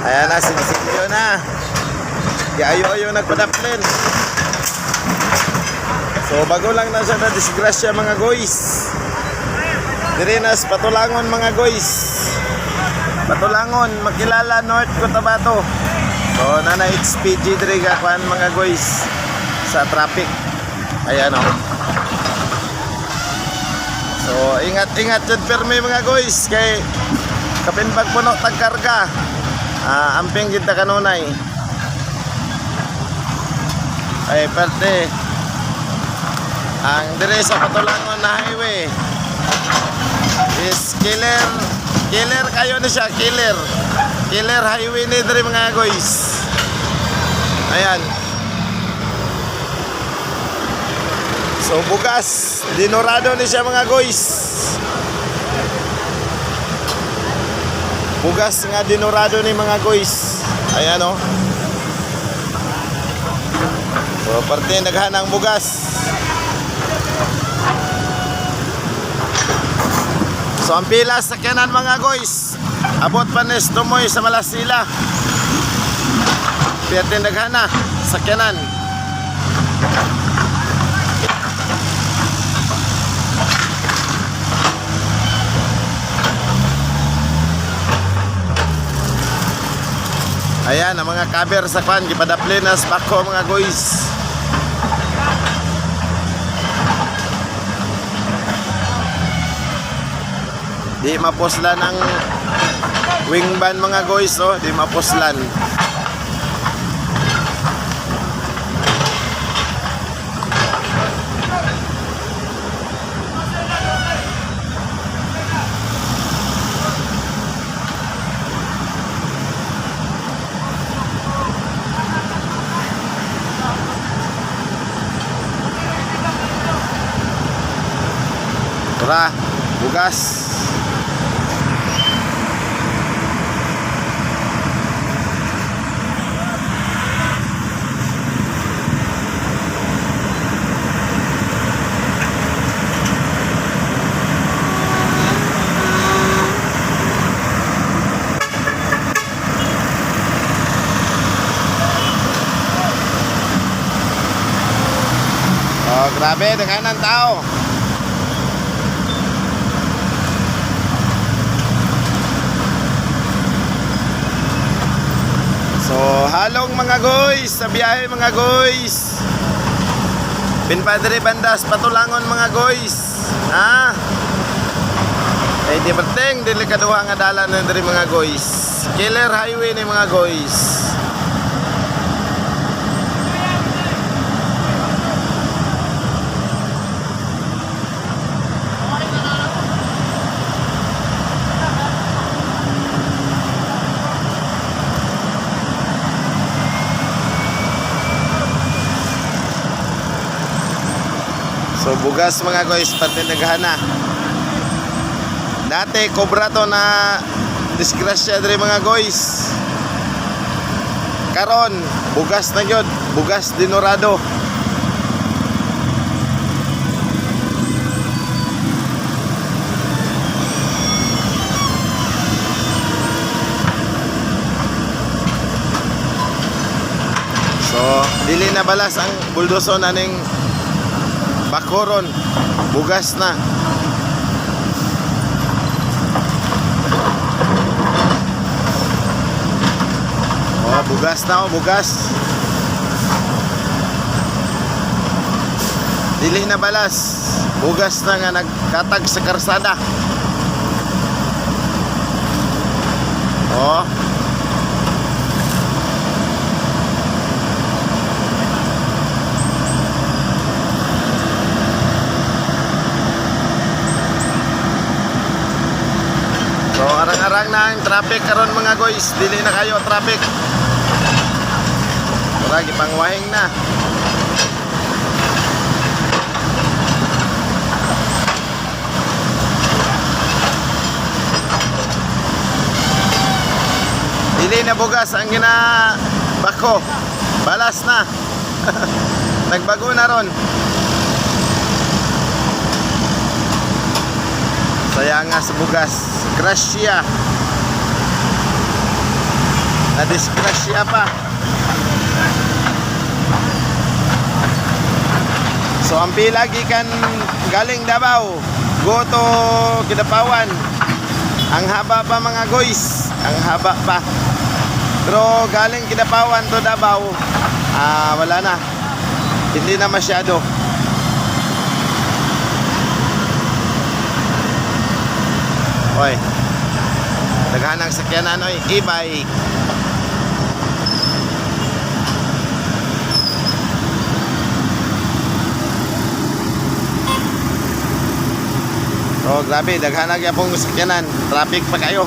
Ayan na, sinisilyo na. Ayo-ayo nagpadaplin. So bago lang na siya na disgrasya mga guys. Diri nas Patulangon mga guys. Patulangon, Makilala, North Cotabato. So na HPG diri gakuan mga guys sa traffic. Ayan o. So ingat-ingat jud permi mga guys kay kapinbag puno tagkarga. Amping kita kanunay. Ay parte ang dire sa Patulangon na highway is killer kayo na siya, killer highway ni dire mga guys. Ayan. So bugas dinorado ni siya mga guys. Bugas nga dinorado ni mga guys. Ayan o. So parte naghanang bugas. So ang pila sa sakyanan mga guys, abot pa ni Tumoy sa Malasila. Parte naghana sakyanan. Ayan ang mga cover sa kwan gipadaplinas bako mga guys. Di mapuslan ang wingban mga guys oh, di mapuslan. Tara, bugas. Oh, grabe, daghanan tao. So, halong mga guys, sa biyahe mga guys. Pinpadre Bandas, Patulangon mga guys. Ha? Eh, di berteng, delikaduha nga dalan na dari mga guys. Killer highway ni mga guys. So bugas mga guys, pati naghana. Dati kobra to na disgrasya diri mga guys. Karon bugas na gyud, bugas dinorado. So dili na balas ang buldoson aning bakoron, bugas na. Oh, bugas na oh, bugas. Dili na balas. Bugas na nga nagkatag sa karsada. Oh. So arang-arang na ang traffic karon mga guys, dili na kayo traffic. Lagi pangwahing na. Dili na bugas ang ginabako. Balas na. Nagbago na ron. Saya nga sa bugas. Gracia. Na-disgrasya pa. So ang pila gikan galing Davao go to Kidapawan. Ang haba pa mga guys, ang haba pa. Pero galing Kidapawan to Davao, wala na. Hindi na masyado. Oy. Daghan ang sakyanan oy, e-bike. Oh, grabe, daghan na gyapon sakyanan. Traffic pa kayo.